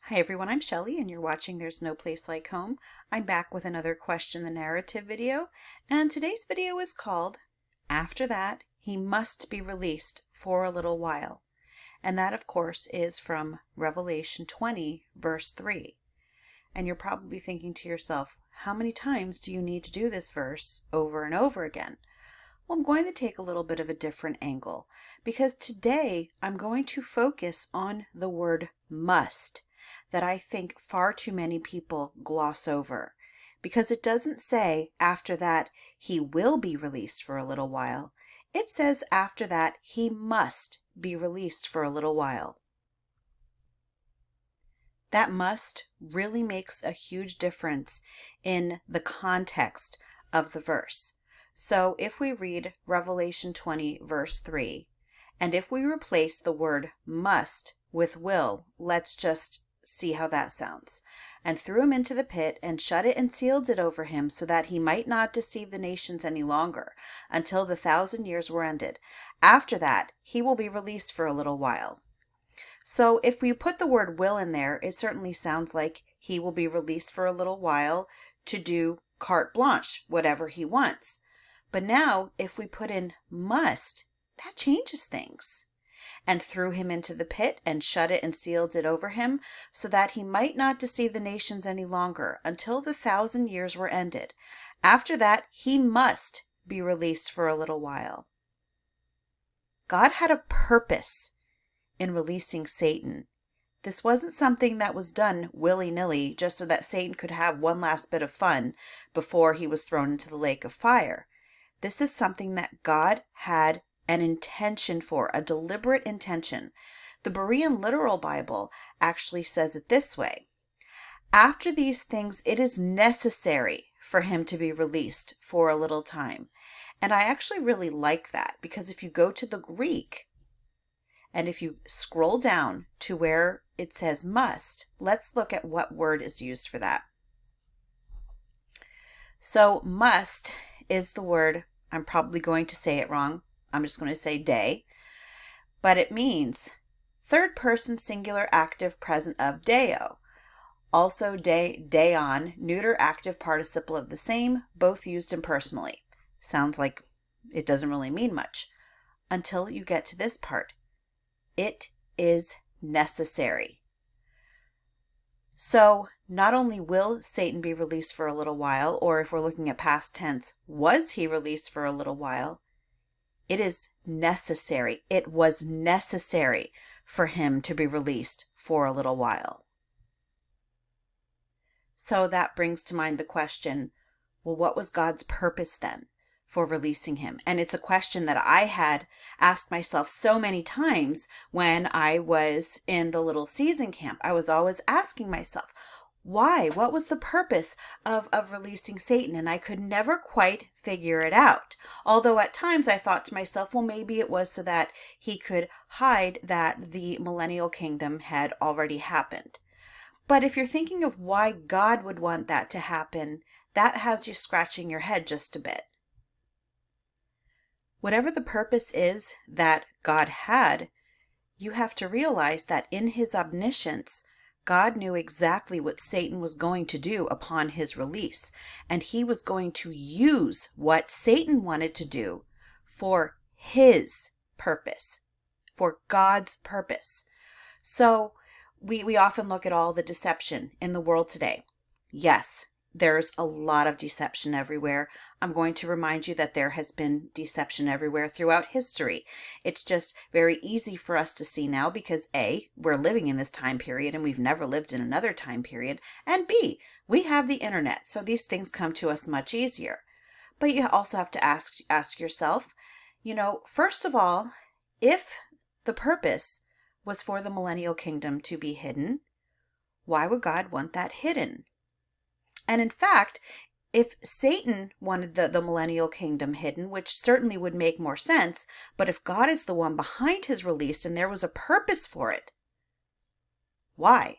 Hi everyone, I'm Shelly and you're watching There's No Place Like Home. I'm back with another Question the Narrative video, and today's video is called, After That, He Must Be Released for a Little While. And that, of course, is from Revelation 20, verse 3. And you're probably thinking to yourself, how many times do you need to do this verse over and over again? Well, I'm going to take a little bit of a different angle, because today I'm going to focus on the word must, that I think far too many people gloss over, because it doesn't say after that he will be released for a little while. It says after that he must be released for a little while. That must really makes a huge difference in the context of the verse. So if we read Revelation 20 verse 3, and if we replace the word must with will, let's just see how that sounds. And threw him into the pit, and shut it and sealed it over him, so that he might not deceive the nations any longer, until the 1,000 years were ended. After that, he will be released for a little while. So if we put the word will in there, it certainly sounds like he will be released for a little while to do carte blanche, whatever he wants. But now, if we put in must, that changes things. And threw him into the pit, and shut it and sealed it over him, so that he might not deceive the nations any longer, until the 1,000 years were ended. After that, he must be released for a little while. God had a purpose in releasing Satan. This wasn't something that was done willy-nilly just so that Satan could have one last bit of fun before he was thrown into the lake of fire. This is something that God had an intention for, a deliberate intention. The Berean Literal Bible actually says it this way: after these things, it is necessary for him to be released for a little time. And I actually really like that, because if you go to the Greek, and if you scroll down to where it says must, let's look at what word is used for that. So must is the word, I'm probably going to say it wrong, I'm just going to say day, but it means third person singular active present of deo. Also deon, neuter active participle of the same, both used impersonally. Sounds like it doesn't really mean much until you get to this part. It is necessary. So not only will Satan be released for a little while, or if we're looking at past tense, was he released for a little while? It is necessary. It was necessary for him to be released for a little while. So that brings to mind the question, well, what was God's purpose then for releasing him? And it's a question that I had asked myself so many times when I was in the Little Season camp. I was always asking myself, why? What was the purpose of releasing Satan? And I could never quite figure it out. Although at times I thought to myself, well, maybe it was so that he could hide that the millennial kingdom had already happened. But if you're thinking of why God would want that to happen, that has you scratching your head just a bit. Whatever the purpose is that God had, you have to realize that in his omniscience, God knew exactly what Satan was going to do upon his release, and he was going to use what Satan wanted to do for his purpose, for God's purpose. So we often look at all the deception in the world today. Yes, there's a lot of deception everywhere. I'm going to remind you that there has been deception everywhere throughout history. It's just very easy for us to see now because A, we're living in this time period and we've never lived in another time period, and B, we have the internet, so these things come to us much easier. But you also have to ask yourself, first of all, if the purpose was for the millennial kingdom to be hidden, why would God want that hidden? And in fact, if Satan wanted the millennial kingdom hidden, which certainly would make more sense, but if God is the one behind his release and there was a purpose for it, why?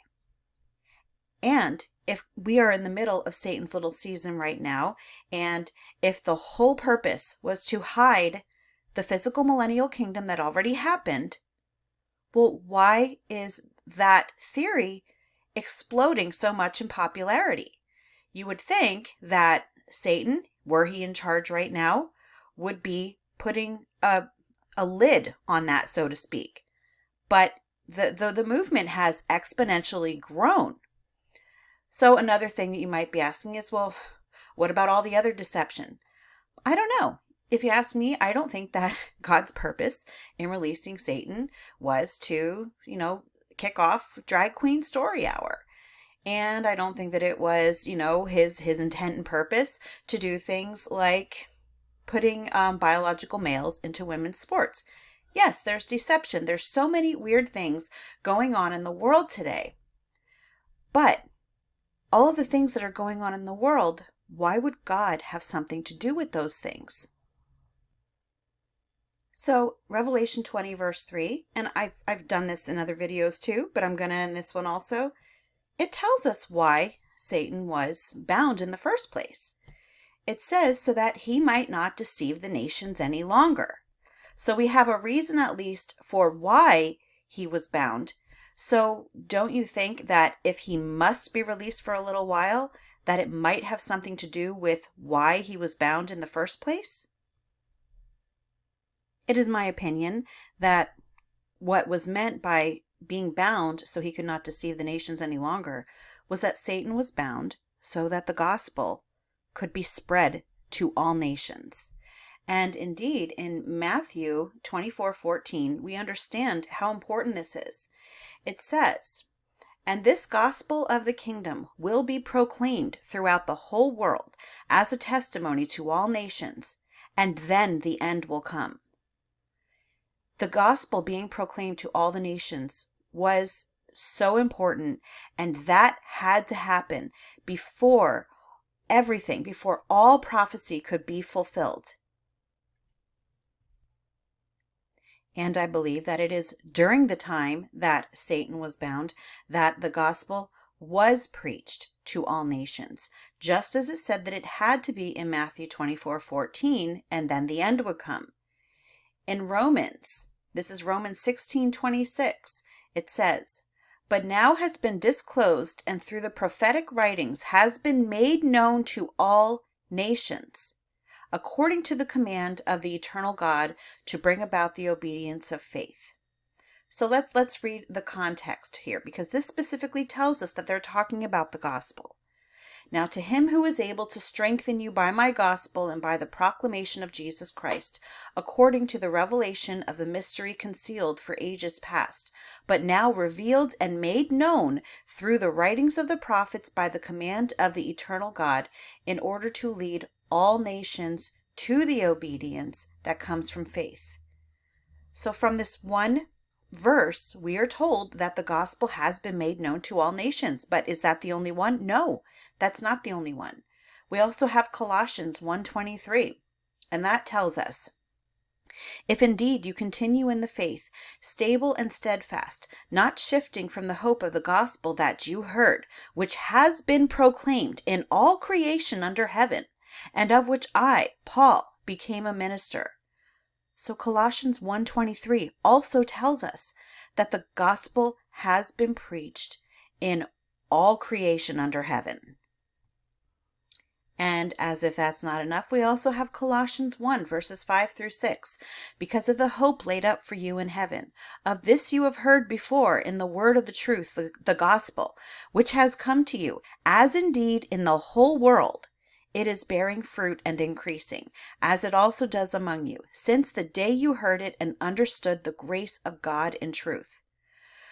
And if we are in the middle of Satan's little season right now, and if the whole purpose was to hide the physical millennial kingdom that already happened, well, why is that theory exploding so much in popularity. You would think that Satan, were he in charge right now, would be putting a lid on that, so to speak. But the movement has exponentially grown. So another thing that you might be asking is, well, what about all the other deception? I don't know. If you ask me, I don't think that God's purpose in releasing Satan was to, kick off Drag Queen Story Hour. And I don't think that it was, his intent and purpose to do things like putting biological males into women's sports. Yes, there's deception. There's so many weird things going on in the world today. But all of the things that are going on in the world, why would God have something to do with those things? So Revelation 20 verse 3, and I've done this in other videos too, but I'm going to in this one also. It tells us why Satan was bound in the first place. It says so that he might not deceive the nations any longer. So we have a reason at least for why he was bound. So don't you think that if he must be released for a little while, that it might have something to do with why he was bound in the first place? It is my opinion that what was meant by being bound so he could not deceive the nations any longer was that Satan was bound so that the gospel could be spread to all nations. And indeed, in Matthew 24:14, we understand how important this is. It says, "And this gospel of the kingdom will be proclaimed throughout the whole world as a testimony to all nations, and then the end will come." The gospel being proclaimed to all the nations was so important, and that had to happen before all prophecy could be fulfilled. And I believe that it is during the time that Satan was bound that the gospel was preached to all nations, just as it said that it had to be in Matthew 24:14, and then the end would come. In Romans, this is Romans 16:26, it says, "But now has been disclosed and through the prophetic writings has been made known to all nations, according to the command of the eternal God to bring about the obedience of faith." So let's read the context here, because this specifically tells us that they're talking about the gospel. "Now to him who is able to strengthen you by my gospel and by the proclamation of Jesus Christ, according to the revelation of the mystery concealed for ages past, but now revealed and made known through the writings of the prophets by the command of the eternal God, in order to lead all nations to the obedience that comes from faith." So from this one verse, we are told that the gospel has been made known to all nations. But is that the only one? No. That's not the only one. We also have Colossians 1:23, and that tells us, "If indeed you continue in the faith, stable and steadfast, not shifting from the hope of the gospel that you heard, which has been proclaimed in all creation under heaven, and of which I, Paul, became a minister." So Colossians 1:23 also tells us that the gospel has been preached in all creation under heaven. And as if that's not enough, we also have Colossians 1 verses 5 through 6. "Because of the hope laid up for you in heaven, of this you have heard before in the word of the truth, the gospel, which has come to you, as indeed in the whole world it is bearing fruit and increasing, as it also does among you, since the day you heard it and understood the grace of God in truth."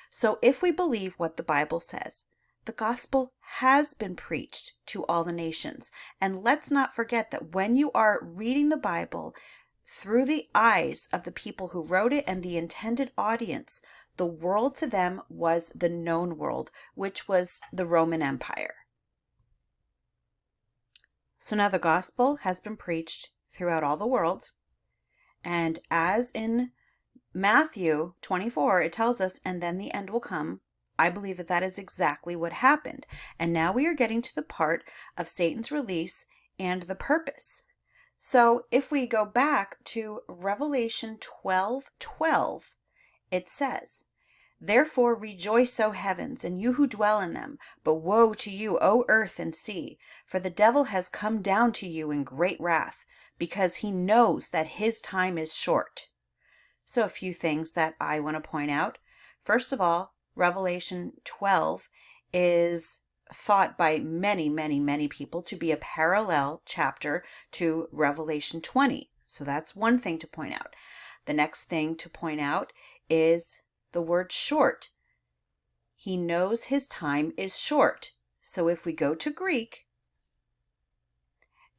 So if we believe what the Bible says, the gospel has been preached to all the nations. And let's not forget that when you are reading the Bible through the eyes of the people who wrote it and the intended audience, the world to them was the known world, which was the Roman Empire. So now the gospel has been preached throughout all the world. And as in Matthew 24, it tells us, "And then the end will come." I believe that that is exactly what happened. And now we are getting to the part of Satan's release and the purpose. So if we go back to Revelation 12:12, it says, Therefore rejoice, O heavens, and you who dwell in them. But woe to you, O earth and sea, for the devil has come down to you in great wrath, because he knows that his time is short. So a few things that I want to point out. First of all, Revelation 12 is thought by many, many, many people to be a parallel chapter to Revelation 20. So that's one thing to point out. The next thing to point out is the word short. He knows his time is short. So if we go to Greek,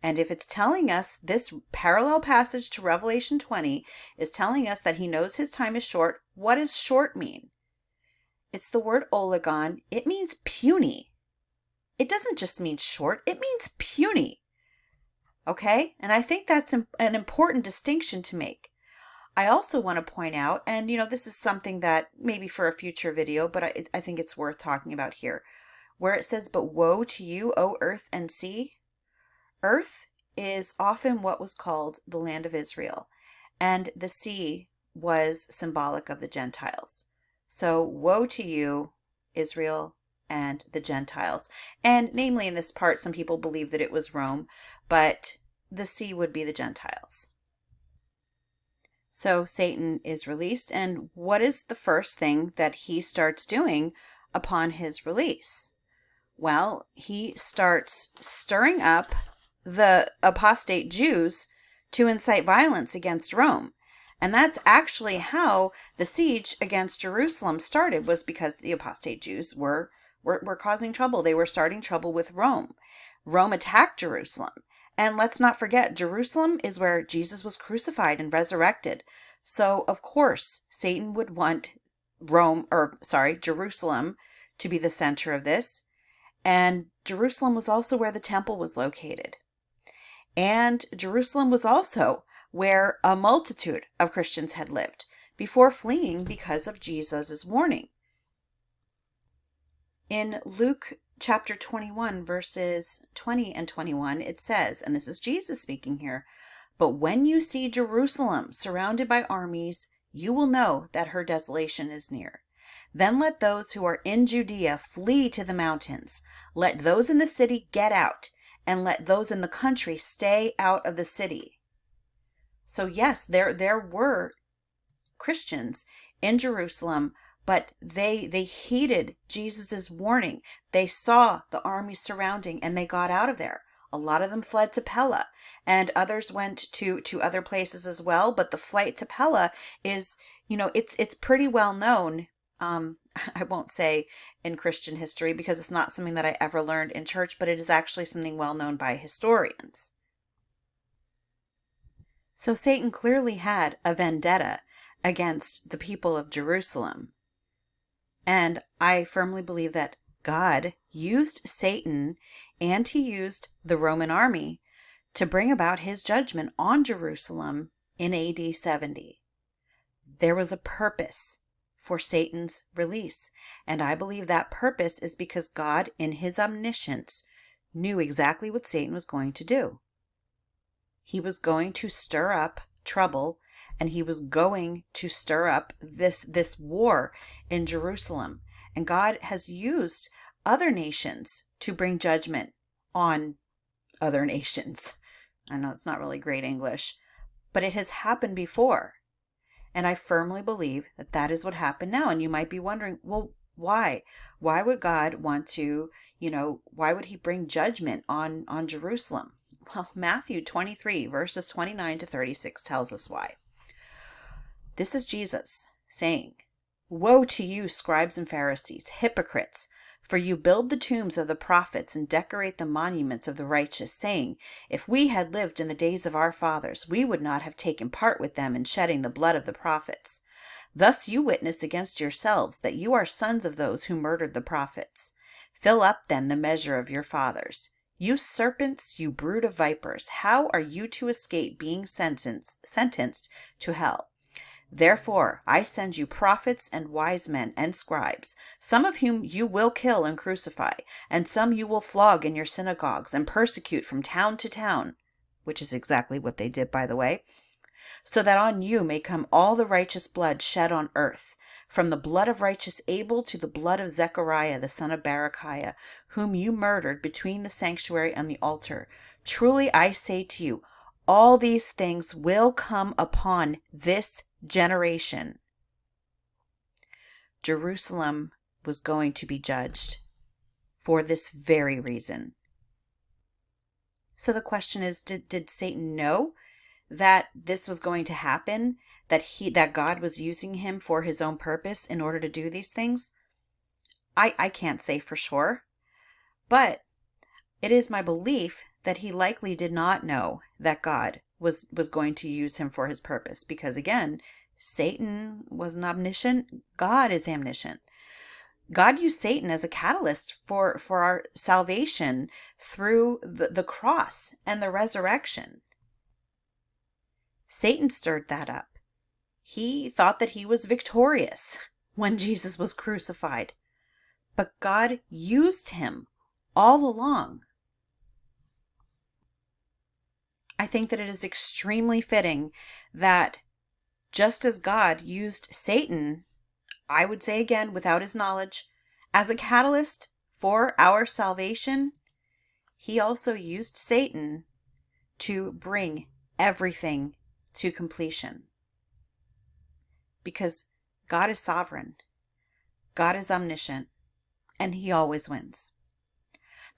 and if it's telling us, this parallel passage to Revelation 20 is telling us that he knows his time is short, what does short mean? It's the word olegon. It means puny. It doesn't just mean short, it means puny. Okay? And I think that's an important distinction to make. I also want to point out, and this is something that maybe for a future video, but I think it's worth talking about here, where it says, but woe to you, O earth and sea. Earth is often what was called the land of Israel, and the sea was symbolic of the Gentiles. So woe to you, Israel and the Gentiles. And namely in this part, some people believe that it was Rome, but the sea would be the Gentiles. So Satan is released, and what is the first thing that he starts doing upon his release? Well, he starts stirring up the apostate Jews to incite violence against Rome. And that's actually how the siege against Jerusalem started, was because the apostate Jews were causing trouble. They were starting trouble with Rome. Rome attacked Jerusalem. And let's not forget, Jerusalem is where Jesus was crucified and resurrected. So, of course, Satan would want Jerusalem to be the center of this. And Jerusalem was also where the temple was located. And Jerusalem was also where a multitude of Christians had lived before fleeing because of Jesus' warning. In Luke chapter 21, verses 20 and 21, it says, and this is Jesus speaking here, but when you see Jerusalem surrounded by armies, you will know that her desolation is near. Then let those who are in Judea flee to the mountains. Let those in the city get out, and let those in the country stay out of the city. So yes, there were Christians in Jerusalem, but they heeded Jesus' warning. They saw the army surrounding and they got out of there. A lot of them fled to Pella, and others went to other places as well. But the flight to Pella is, it's pretty well known. I won't say in Christian history because it's not something that I ever learned in church, but it is actually something well known by historians. So Satan clearly had a vendetta against the people of Jerusalem. And I firmly believe that God used Satan and he used the Roman army to bring about his judgment on Jerusalem in AD 70. There was a purpose for Satan's release, and I believe that purpose is because God, in his omniscience, knew exactly what Satan was going to do. He was going to stir up trouble, and he was going to stir up this war in Jerusalem. And God has used other nations to bring judgment on other nations. I know it's not really great English, but it has happened before. And I firmly believe that that is what happened now. And you might be wondering, well, why? Why would God want to, why would he bring judgment on Jerusalem? Well, Matthew 23, verses 29 to 36 tells us why. This is Jesus saying, "Woe to you, scribes and Pharisees, hypocrites! For you build the tombs of the prophets and decorate the monuments of the righteous, saying, if we had lived in the days of our fathers, we would not have taken part with them in shedding the blood of the prophets. Thus you witness against yourselves that you are sons of those who murdered the prophets. Fill up then the measure of your fathers. You serpents, you brood of vipers, how are you to escape being sentenced to hell? Therefore, I send you prophets and wise men and scribes, some of whom you will kill and crucify, and some you will flog in your synagogues and persecute from town to town," which is exactly what they did, by the way, "so that on you may come all the righteous blood shed on earth, from the blood of righteous Abel to the blood of Zechariah, the son of Berechiah, whom you murdered between the sanctuary and the altar. Truly I say to you, all these things will come upon this generation. Jerusalem was going to be judged for this very reason. So the question is, did Satan know that this was going to happen, that God was using him for his own purpose in order to do these things? I can't say for sure, but it is my belief that he likely did not know that God was going to use him for his purpose, because again, Satan wasn't omniscient. God is omniscient. God used Satan as a catalyst for our salvation through the cross and the resurrection. Satan stirred that up. He thought that he was victorious when Jesus was crucified, but God used him all along. I think that it is extremely fitting that just as God used Satan, I would say again, without his knowledge, as a catalyst for our salvation, he also used Satan to bring everything to completion. Because God is sovereign, God is omniscient, and he always wins.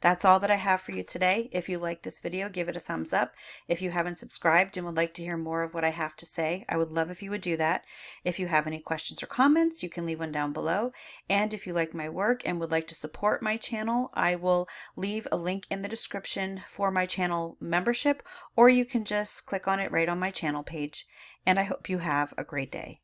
That's all that I have for you today. If you like this video, give it a thumbs up. If you haven't subscribed and would like to hear more of what I have to say, I would love if you would do that. If you have any questions or comments, you can leave one down below. And if you like my work and would like to support my channel, I will leave a link in the description for my channel membership, or you can just click on it right on my channel page. And I hope you have a great day.